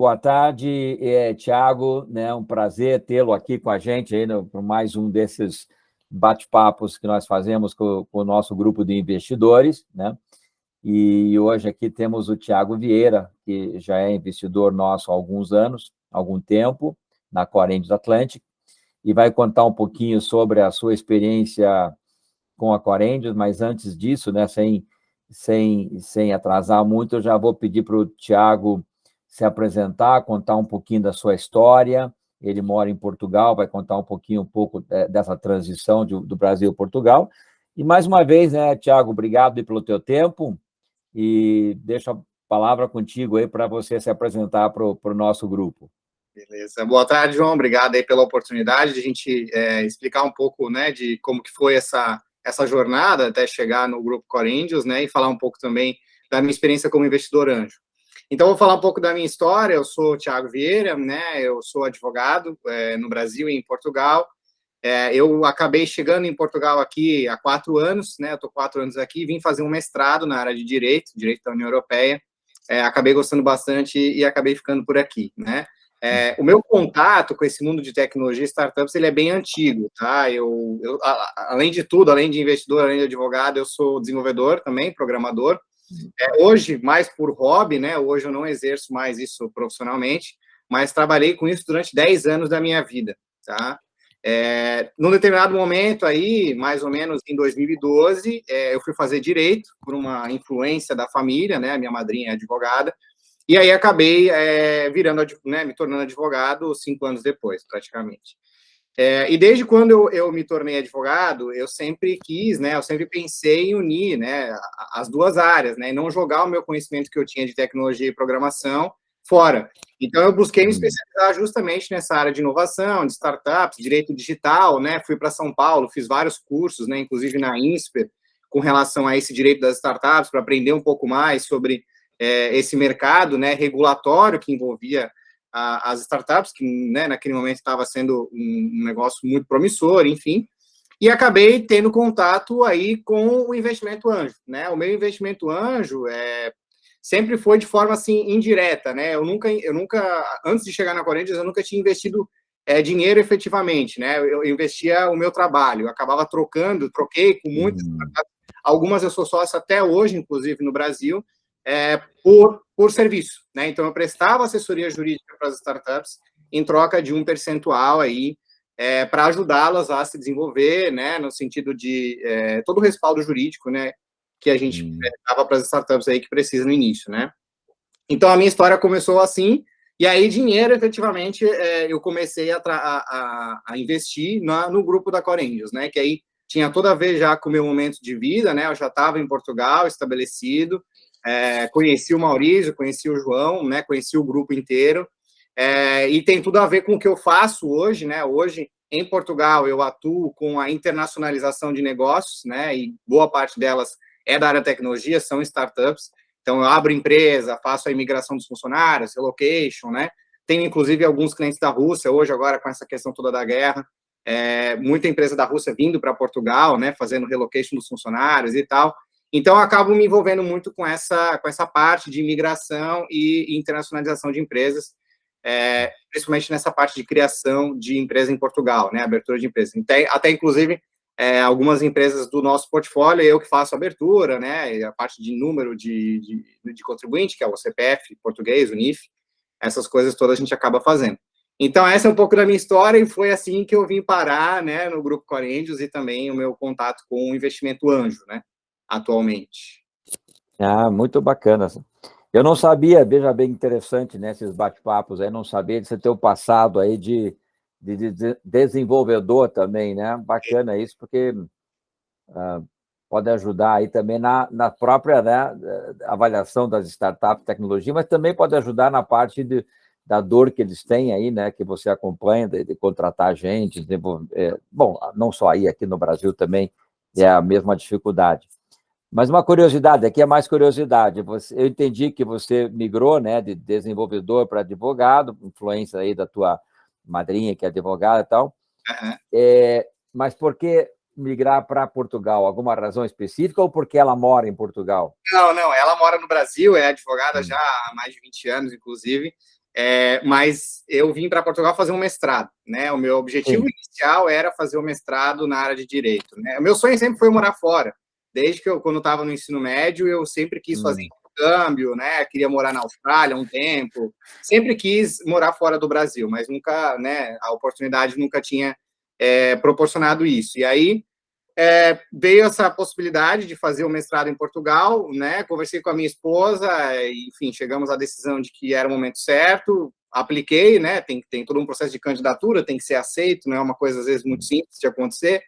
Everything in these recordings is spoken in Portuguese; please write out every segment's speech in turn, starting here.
Boa tarde, Thiago, né? Um prazer tê-lo aqui com a gente aí por mais um desses bate-papos que nós fazemos com o nosso grupo de investidores, né? E hoje aqui temos o Thiago Vieira, que já é investidor nosso há alguns anos, algum tempo, na Corengis Atlantic, e vai contar um pouquinho sobre a sua experiência com a Corengis, mas antes disso, né, sem atrasar muito, eu já vou pedir para o Thiago se apresentar, contar um pouquinho da sua história. Ele mora em Portugal, vai contar um pouco dessa transição do Brasil a Portugal. E, mais uma vez, né, Thiago, obrigado aí pelo teu tempo e deixo a palavra contigo aí para você se apresentar para o nosso grupo. Beleza. Boa tarde, João. Obrigado aí pela oportunidade de a gente explicar um pouco, né, de como que foi essa jornada até chegar no Grupo Corengis, né, e falar um pouco também da minha experiência como investidor anjo. Então, vou falar um pouco da minha história. Eu sou o Thiago Vieira, né, eu sou advogado no Brasil e em Portugal. Eu acabei chegando em Portugal aqui há 4 anos, né, eu estou 4 anos aqui, vim fazer um mestrado na área de Direito da União Europeia. Acabei gostando bastante e acabei ficando por aqui, né. O meu contato com esse mundo de tecnologia e startups, ele é bem antigo, tá? Além de tudo, além de investidor, além de advogado, eu sou desenvolvedor também, programador. Hoje, mais por hobby, né? Hoje eu não exerço mais isso profissionalmente, mas trabalhei com isso durante 10 anos da minha vida, tá? Num determinado momento aí, mais ou menos em 2012, eu fui fazer direito por uma influência da família, né? A minha madrinha é advogada. E aí acabei me tornando advogado 5 anos depois, praticamente. E desde quando eu me tornei advogado, eu sempre quis, né, eu sempre pensei em unir, né, as duas áreas, né, e não jogar o meu conhecimento que eu tinha de tecnologia e programação fora. Então, eu busquei me especializar justamente nessa área de inovação, de startups, direito digital, né, fui para São Paulo, fiz vários cursos, né, inclusive na INSPER, com relação a esse direito das startups, para aprender um pouco mais sobre esse mercado, né, regulatório que envolvia as startups, que, né, naquele momento estava sendo um negócio muito promissor, enfim, e acabei tendo contato aí com o investimento anjo, né? O meu investimento anjo sempre foi de forma assim indireta, né? Eu nunca, antes de chegar na Corengis, eu nunca tinha investido dinheiro efetivamente, né? Eu investia o meu trabalho, eu acabava troquei com muitas startups, algumas eu sou sócio até hoje, inclusive no Brasil, por serviço, né? Então, eu prestava assessoria jurídica para as startups em troca de um percentual aí para ajudá-las a se desenvolver, né? No sentido de todo o respaldo jurídico, né? Que a gente dava para as startups aí que precisam no início, né? Então, a minha história começou assim, e aí dinheiro, efetivamente, eu comecei a investir no grupo da Corengis, né? Que aí tinha toda a ver já com o meu momento de vida, né? Eu já estava em Portugal, estabelecido, conheci o Maurício, conheci o João, né, conheci o grupo inteiro, e tem tudo a ver com o que eu faço hoje, né? Hoje, em Portugal, eu atuo com a internacionalização de negócios, né? E boa parte delas é da área de tecnologia, são startups. Então, eu abro empresa, faço a imigração dos funcionários, relocation, né? Tenho, inclusive, alguns clientes da Rússia, hoje, agora, com essa questão toda da guerra. Muita empresa da Rússia vindo para Portugal, né? Fazendo relocation dos funcionários e tal. Então, eu acabo me envolvendo muito com essa parte de imigração e internacionalização de empresas, principalmente nessa parte de criação de empresa em Portugal, né, abertura de empresa. Até inclusive, algumas empresas do nosso portfólio, eu que faço a abertura, né, a parte de número de contribuinte, que é o CPF português, o NIF, essas coisas todas a gente acaba fazendo. Então, essa é um pouco da minha história, e foi assim que eu vim parar, né, no Grupo Corengis, e também o meu contato com o investimento anjo, né, atualmente. Muito bacana. Eu não sabia, veja bem interessante, né, esses bate-papos aí, não sabia de você ter o passado aí de desenvolvedor também, né? Bacana isso, porque pode ajudar aí também na própria, né, avaliação das startups, tecnologia, mas também pode ajudar na parte da dor que eles têm aí, né, que você acompanha, de contratar gente, bom, não só aí, aqui no Brasil também é a mesma dificuldade. Mas uma curiosidade, aqui é mais curiosidade, eu entendi que você migrou, né, de desenvolvedor para advogado, influência aí da tua madrinha, que é advogada e tal, mas por que migrar para Portugal? Alguma razão específica ou porque ela mora em Portugal? Não, ela mora no Brasil, é advogada já há mais de 20 anos, inclusive, Mas eu vim para Portugal fazer um mestrado, né? O meu objetivo inicial era fazer o mestrado na área de direito, né? O meu sonho sempre foi morar fora. Desde que quando eu estava no ensino médio, eu sempre quis fazer intercâmbio, né? Queria morar na Austrália um tempo. Sempre quis morar fora do Brasil, mas nunca, né? A oportunidade nunca tinha proporcionado isso. E aí veio essa possibilidade de fazer o mestrado em Portugal, né? Conversei com a minha esposa, enfim, chegamos à decisão de que era o momento certo, apliquei, né? Tem todo um processo de candidatura, tem que ser aceito, não é uma coisa às vezes muito simples de acontecer.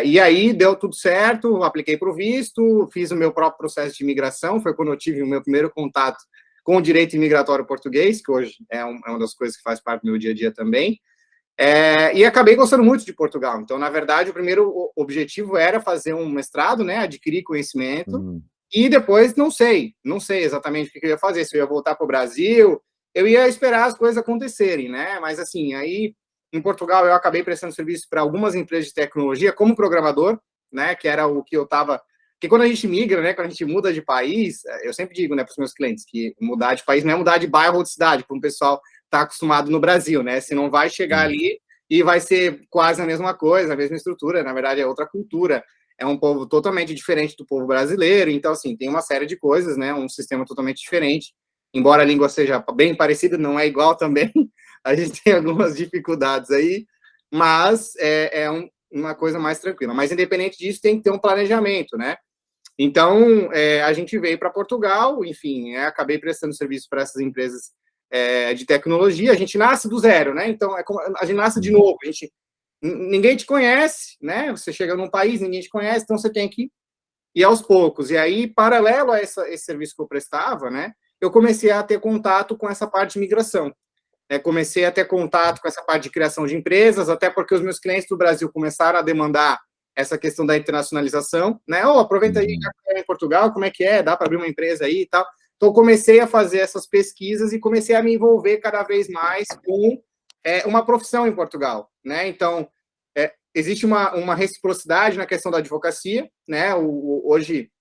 E aí deu tudo certo, apliquei para o visto, fiz o meu próprio processo de imigração, foi quando eu tive o meu primeiro contato com o direito imigratório português, que hoje é uma das coisas que faz parte do meu dia a dia também. E acabei gostando muito de Portugal. Então, na verdade, o primeiro objetivo era fazer um mestrado, né, adquirir conhecimento, e depois não sei exatamente o que eu ia fazer, se eu ia voltar para o Brasil, eu ia esperar as coisas acontecerem, né, mas assim, aí em Portugal eu acabei prestando serviço para algumas empresas de tecnologia como programador, né, que era o que eu estava... Porque quando a gente migra, né, quando a gente muda de país, eu sempre digo, né, para os meus clientes, que mudar de país não é mudar de bairro ou de cidade, como o pessoal está acostumado no Brasil, né? Você não vai chegar ali e vai ser quase a mesma coisa, a mesma estrutura, na verdade é outra cultura, é um povo totalmente diferente do povo brasileiro, então, assim, tem uma série de coisas, né? Um sistema totalmente diferente, embora a língua seja bem parecida, não é igual também, a gente tem algumas dificuldades aí, mas uma coisa mais tranquila. Mas, independente disso, tem que ter um planejamento, né? Então, a gente veio para Portugal, enfim, acabei prestando serviço para essas empresas de tecnologia. A gente nasce do zero, né? Então, a gente nasce de novo. Ninguém te conhece, né? Você chega num país, ninguém te conhece, então você tem que ir aos poucos. E aí, paralelo a esse serviço que eu prestava, né? Eu comecei a ter contato com essa parte de migração. Comecei a ter contato com essa parte de criação de empresas, até porque os meus clientes do Brasil começaram a demandar essa questão da internacionalização, né? Aproveita aí, em Portugal, como é que é? Dá para abrir uma empresa aí e tal. Então, comecei a fazer essas pesquisas e comecei a me envolver cada vez mais com uma profissão em Portugal, né? Então, existe uma reciprocidade na questão da advocacia, né? Hoje,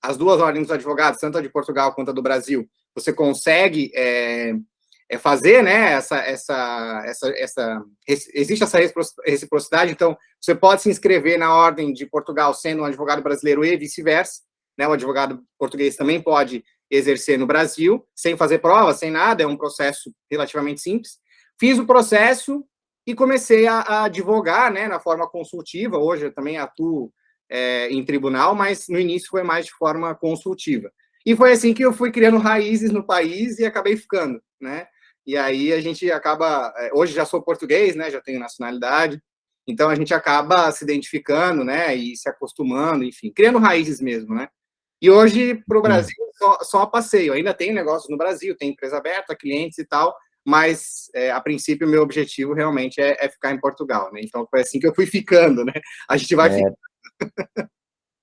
as duas ordens dos advogados, tanto a de Portugal quanto a do Brasil, você consegue fazer, né, existe essa reciprocidade, então você pode se inscrever na ordem de Portugal sendo um advogado brasileiro e vice-versa, né, o advogado português também pode exercer no Brasil, sem fazer prova, sem nada, é um processo relativamente simples. Fiz o processo e comecei a advogar, né, na forma consultiva, hoje eu também atuo em tribunal, mas no início foi mais de forma consultiva. E foi assim que eu fui criando raízes no país e acabei ficando, né? E aí a gente acaba... Hoje já sou português, né? Já tenho nacionalidade. Então a gente acaba se identificando, né? E se acostumando, enfim, criando raízes mesmo, né? E hoje, para o Brasil, só passeio. Ainda tem negócios no Brasil, tem empresa aberta, clientes e tal, mas a princípio o meu objetivo realmente é ficar em Portugal, né? Então foi assim que eu fui ficando, né? A gente vai ficando.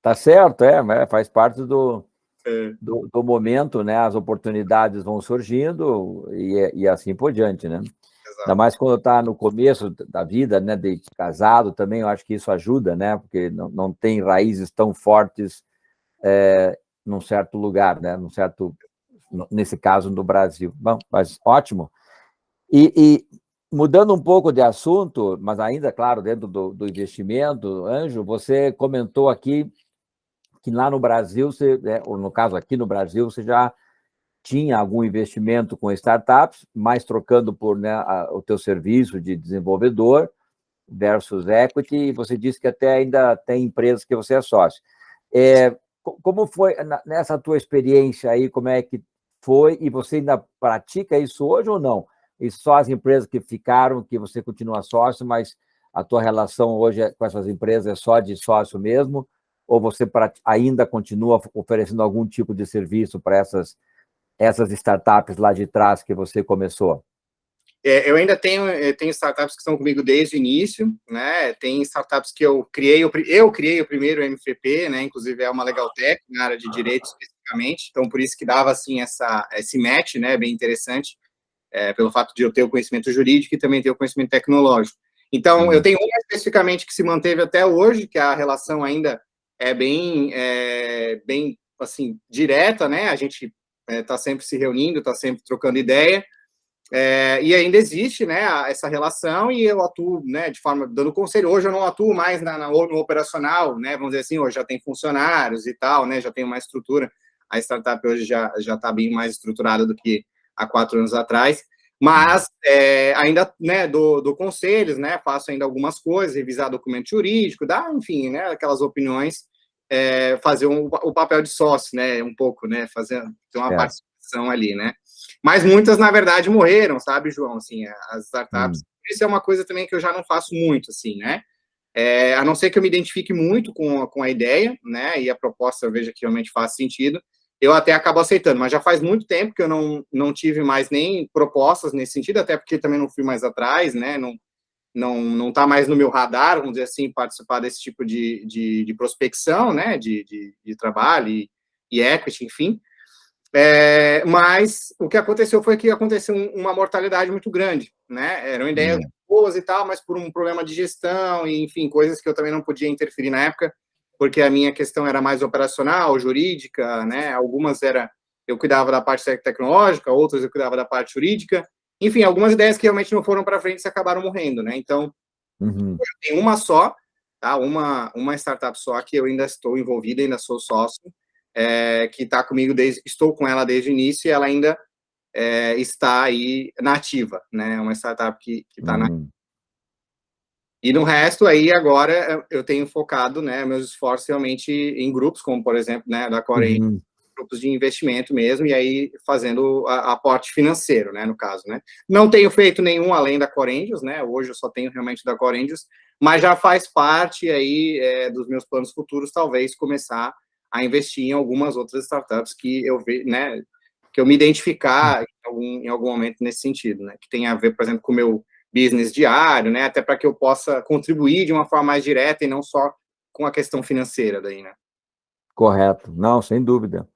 Tá certo, faz parte do momento, né? As oportunidades vão surgindo e assim por diante, né? Exato. Ainda mais quando está no começo da vida, né? De casado também, eu acho que isso ajuda, né? Porque não tem raízes tão fortes num certo lugar, né? Nesse caso, no Brasil. Bom, mas ótimo. E mudando um pouco de assunto, mas ainda, claro, dentro do investimento, Ângelo, você comentou aqui que lá no Brasil, ou no caso aqui no Brasil, você já tinha algum investimento com startups, mas trocando por, né, o teu serviço de desenvolvedor versus equity, e você disse que até ainda tem empresas que você é sócio. Como foi nessa tua experiência aí, como é que foi, e você ainda pratica isso hoje ou não? E só as empresas que ficaram, que você continua sócio, mas a tua relação hoje com essas empresas é só de sócio mesmo, ou você ainda continua oferecendo algum tipo de serviço para essas startups lá de trás que você começou? Eu ainda tenho startups que estão comigo desde o início, né? Tem startups que eu criei o primeiro MVP, né? Inclusive é uma Legaltech na área de direito especificamente, então por isso que dava assim esse match, né? Bem interessante, pelo fato de eu ter o conhecimento jurídico e também ter o conhecimento tecnológico. Então eu tenho uma especificamente que se manteve até hoje, que a relação ainda é bem assim direta, né? A gente está sempre se reunindo, está sempre trocando ideia. E ainda existe, né, essa relação, e eu atuo, né, de forma, dando conselho. Hoje eu não atuo mais no operacional, né, vamos dizer assim, hoje já tem funcionários e tal, né, já tem uma estrutura. A startup hoje já está bem mais estruturada do que há 4 anos atrás, mas ainda, né, dou conselhos, né, faço ainda algumas coisas, revisar documento jurídico, dar, enfim, né, aquelas opiniões, fazer o papel de sócio, né, um pouco, né, ter uma participação ali, né. Mas muitas, na verdade, morreram, sabe, João? Assim, as startups. Isso é uma coisa também que eu já não faço muito, assim, né? A não ser que eu me identifique muito com a ideia, né? E a proposta eu veja que realmente faz sentido, eu até acabo aceitando. Mas já faz muito tempo que eu não tive mais nem propostas nesse sentido, até porque também não fui mais atrás, né? Não está mais no meu radar, vamos dizer assim, participar desse tipo de prospecção, né? De trabalho e equity, enfim. Mas o que aconteceu foi que aconteceu uma mortalidade muito grande, né? Eram ideias boas e tal, mas por um problema de gestão e, enfim, coisas que eu também não podia interferir na época, porque a minha questão era mais operacional, jurídica, né? Algumas eu cuidava da parte tecnológica, outras eu cuidava da parte jurídica. Enfim, algumas ideias que realmente não foram para frente e acabaram morrendo, né? Então, eu tenho uma só, tá? Uma startup só que eu ainda estou envolvido, ainda sou sócio, que está comigo estou com ela desde o início, e ela ainda está aí nativa, né? Uma startup que está nativa. E no resto aí agora eu tenho focado, né, meus esforços realmente em grupos, como por exemplo, né, da Core, grupos de investimento mesmo, e aí fazendo aporte financeiro, né, no caso, né. Não tenho feito nenhum além da Core Angels, né, hoje eu só tenho realmente da Core Angels, mas já faz parte aí dos meus planos futuros, talvez começar a investir em algumas outras startups que eu vejo, né, que eu me identificar em algum momento nesse sentido, né, que tem a ver, por exemplo, com o meu business diário, né, até para que eu possa contribuir de uma forma mais direta e não só com a questão financeira daí, né. Correto. Não, sem dúvida.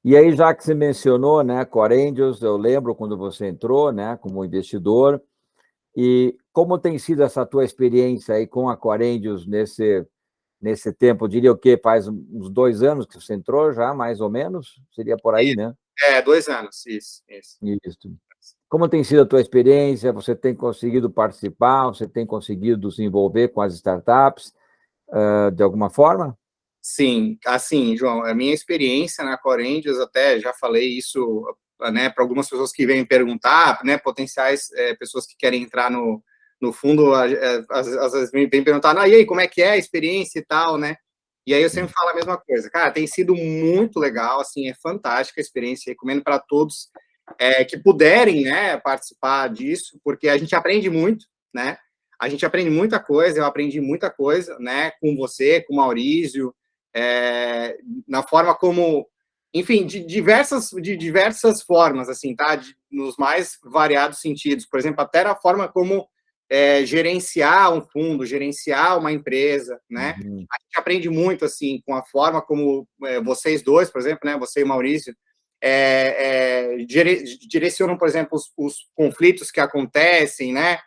E aí, já que você mencionou, né, Core Angels, eu lembro quando você entrou, né, como investidor, e como tem sido essa tua experiência aí com a Core Angels nesse tempo? Eu diria o quê? Faz uns 2 anos que você entrou já, mais ou menos? Seria por aí, né? 2 anos, isso. Isso. Como tem sido a tua experiência? Você tem conseguido participar? Você tem conseguido se envolver com as startups, de alguma forma? Sim, assim, João, a minha experiência na Core Angels, até já falei isso, né, para algumas pessoas que vêm perguntar, né, potenciais pessoas que querem entrar no fundo, às vezes vêm perguntar, e aí, como é que é a experiência e tal, né? E aí eu sempre falo a mesma coisa, cara, tem sido muito legal, assim, é fantástica a experiência, recomendo para todos que puderem, né, participar disso, porque a gente aprende muito, né? A gente aprende muita coisa, eu aprendi muita coisa, né, com você, com o Maurício, na forma como, enfim, de diversas formas, assim, tá? Nos mais variados sentidos. Por exemplo, até na forma como gerenciar um fundo, gerenciar uma empresa, né? A gente aprende muito, assim, com a forma como vocês dois, por exemplo, né? Você e o Maurício, direcionam, por exemplo, os conflitos que acontecem, né?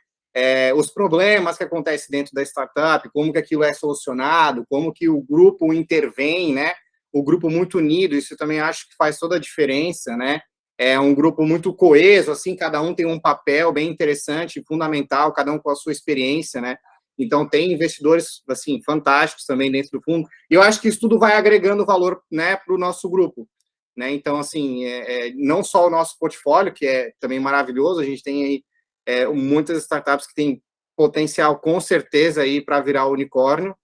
Os problemas que acontecem dentro da startup, como que aquilo é solucionado, como que o grupo intervém, né? O grupo muito unido, isso também acho que faz toda a diferença, né? É um grupo muito coeso, assim, cada um tem um papel bem interessante, fundamental, cada um com a sua experiência, né? Então, tem investidores, assim, fantásticos também dentro do fundo, e eu acho que isso tudo vai agregando valor, né, para o nosso grupo, né? Então, assim, não só o nosso portfólio, que é também maravilhoso, a gente tem aí muitas startups que têm potencial, com certeza, aí para virar unicórnio,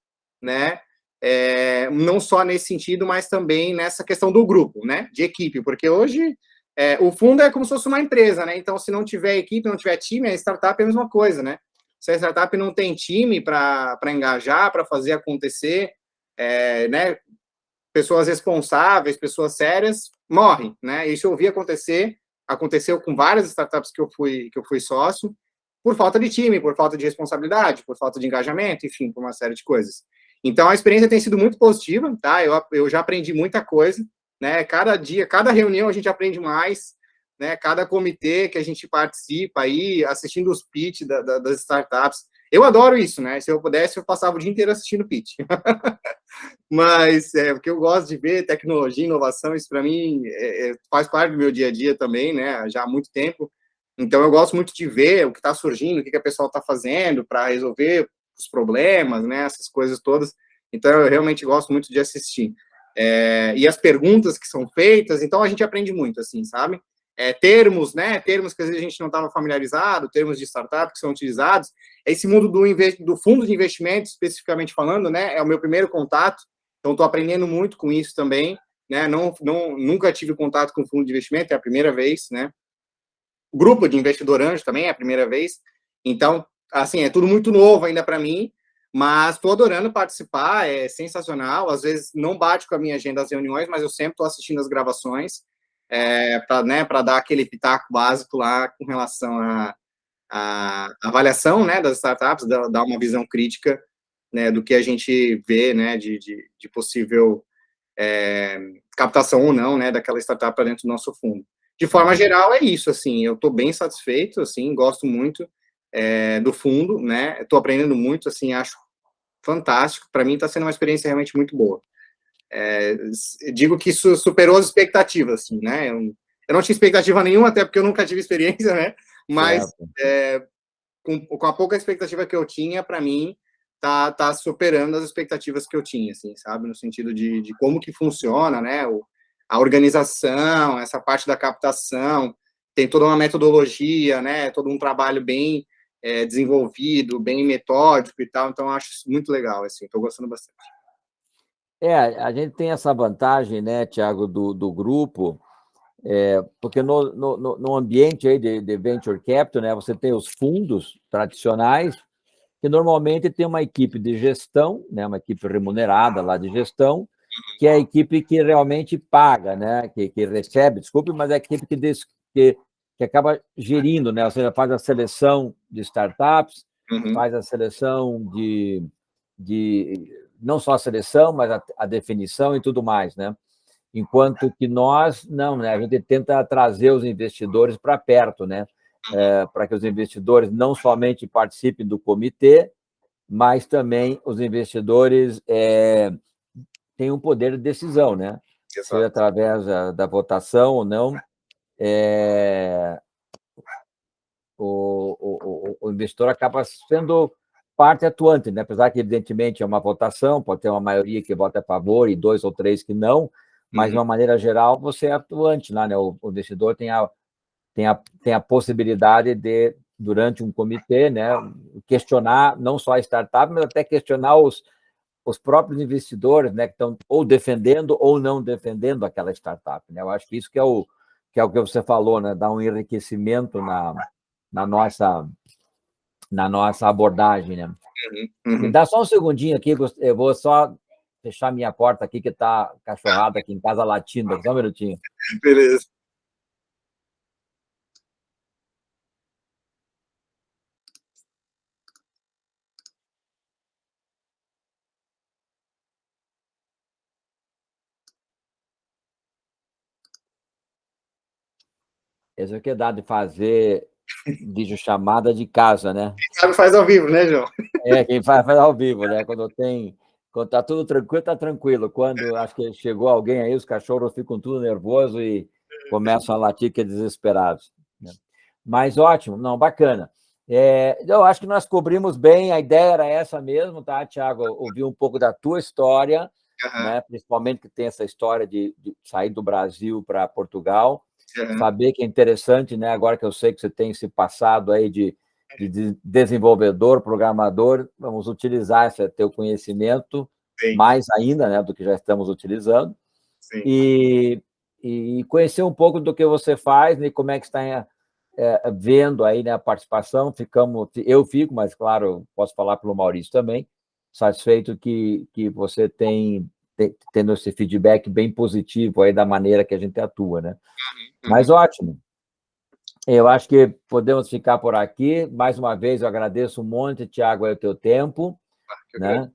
né? Não só nesse sentido, mas também nessa questão do grupo, né? De equipe, porque hoje o fundo é como se fosse uma empresa, né? Então, se não tiver equipe, não tiver time, a startup é a mesma coisa, né? Se a startup não tem time para engajar, para fazer acontecer, né? Pessoas responsáveis, pessoas sérias, morrem, né? Isso eu vi aconteceu com várias startups que eu fui sócio, por falta de time, por falta de responsabilidade, por falta de engajamento, enfim, por uma série de coisas. Então, a experiência tem sido muito positiva, tá? Eu já aprendi muita coisa, né? Cada dia, cada reunião a gente aprende mais, né? Cada comitê que a gente participa aí, assistindo os pitch das startups. Eu adoro isso, né? Se eu pudesse, eu passava o dia inteiro assistindo pitch. Mas porque eu gosto de ver tecnologia, inovação, isso para mim faz parte do meu dia a dia também, né? Já há muito tempo. Então, eu gosto muito de ver o que está surgindo, o que a pessoa está fazendo para resolver os problemas, né, essas coisas todas. Então, eu realmente gosto muito de assistir. E as perguntas que são feitas, então a gente aprende muito, assim, sabe? Termos, né, termos que às vezes a gente não estava familiarizado, termos de startup que são utilizados. Esse mundo do fundo de investimento, especificamente falando, né, é o meu primeiro contato, então estou aprendendo muito com isso também, né, nunca tive contato com fundo de investimento, é a primeira vez, né, o grupo de investidor anjo também é a primeira vez, então, assim, é tudo muito novo ainda para mim, mas estou adorando participar, é sensacional, às vezes não bate com a minha agenda das reuniões, mas eu sempre estou assistindo as gravações, para, né, dar aquele pitaco básico lá com relação à avaliação, né, das startups, dar uma visão crítica, né, do que a gente vê, né, de possível captação ou não, né, daquela startup para dentro do nosso fundo. De forma geral, é isso, assim, eu estou bem satisfeito, assim, gosto muito do fundo, né, estou aprendendo muito, assim, acho fantástico, para mim está sendo uma experiência realmente muito boa. Digo que isso superou as expectativas, assim, né, eu não tinha expectativa nenhuma, até porque eu nunca tive experiência, né, mas com a pouca expectativa que eu tinha, para mim, tá superando as expectativas que eu tinha, assim, sabe, no sentido de como que funciona, né, a organização, essa parte da captação, tem toda uma metodologia, né, todo um trabalho bem desenvolvido, bem metódico e tal, então acho isso muito legal, assim, estou gostando bastante. A gente tem essa vantagem, né, Thiago, do grupo, porque no ambiente aí de venture capital, né, você tem os fundos tradicionais, que normalmente tem uma equipe de gestão, né, uma equipe remunerada lá de gestão, que é a equipe que realmente paga, né, que recebe, desculpe, mas é a equipe que acaba gerindo, né, ou seja, faz a seleção de startups, faz a seleção não só a seleção, mas a definição e tudo mais, né? Enquanto que nós, não, né? A gente tenta trazer os investidores para perto, né? Para que os investidores não somente participem do comitê, mas também os investidores têm um poder de decisão, né? Exato. Seja através da votação ou não, o investidor acaba sendo parte atuante, né? Apesar que, evidentemente, é uma votação, pode ter uma maioria que vota a favor e 2 ou 3 que não, mas, de uma maneira geral, você é atuante lá, né? O investidor tem a possibilidade de, durante um comitê, né, questionar não só a startup, mas até questionar os próprios investidores, né, que estão ou defendendo ou não defendendo aquela startup, né? Eu acho que isso que é o que você falou, né? Dar um enriquecimento na nossa abordagem, né? Me dá só um segundinho aqui, eu vou só fechar minha porta aqui, que está cachorrada aqui em casa latindo, só um minutinho. Beleza. Esse é o que dá de fazer videochamada de casa, né? Quem sabe faz ao vivo, né, João? Quem faz ao vivo, né? Quando está tudo tranquilo, está tranquilo. Quando acho que chegou alguém aí, os cachorros ficam tudo nervosos e começam a latir que é desesperados, né? Mas ótimo, não, bacana. Eu acho que nós cobrimos bem, a ideia era essa mesmo, tá, Thiago? Ouvir um pouco da tua história, né? Principalmente que tem essa história de sair do Brasil para Portugal, saber que é interessante, né? Agora que eu sei que você tem esse passado aí de desenvolvedor, programador, vamos utilizar esse teu conhecimento mais ainda, né, do que já estamos utilizando. Sim. E conhecer um pouco do que você faz, né, como é que está vendo aí, né, a participação. Eu fico, mas claro, posso falar pelo Maurício também, satisfeito que você tendo esse feedback bem positivo aí da maneira que a gente atua, né? Mas ótimo. Eu acho que podemos ficar por aqui. Mais uma vez, eu agradeço um monte, Thiago, o teu tempo, né?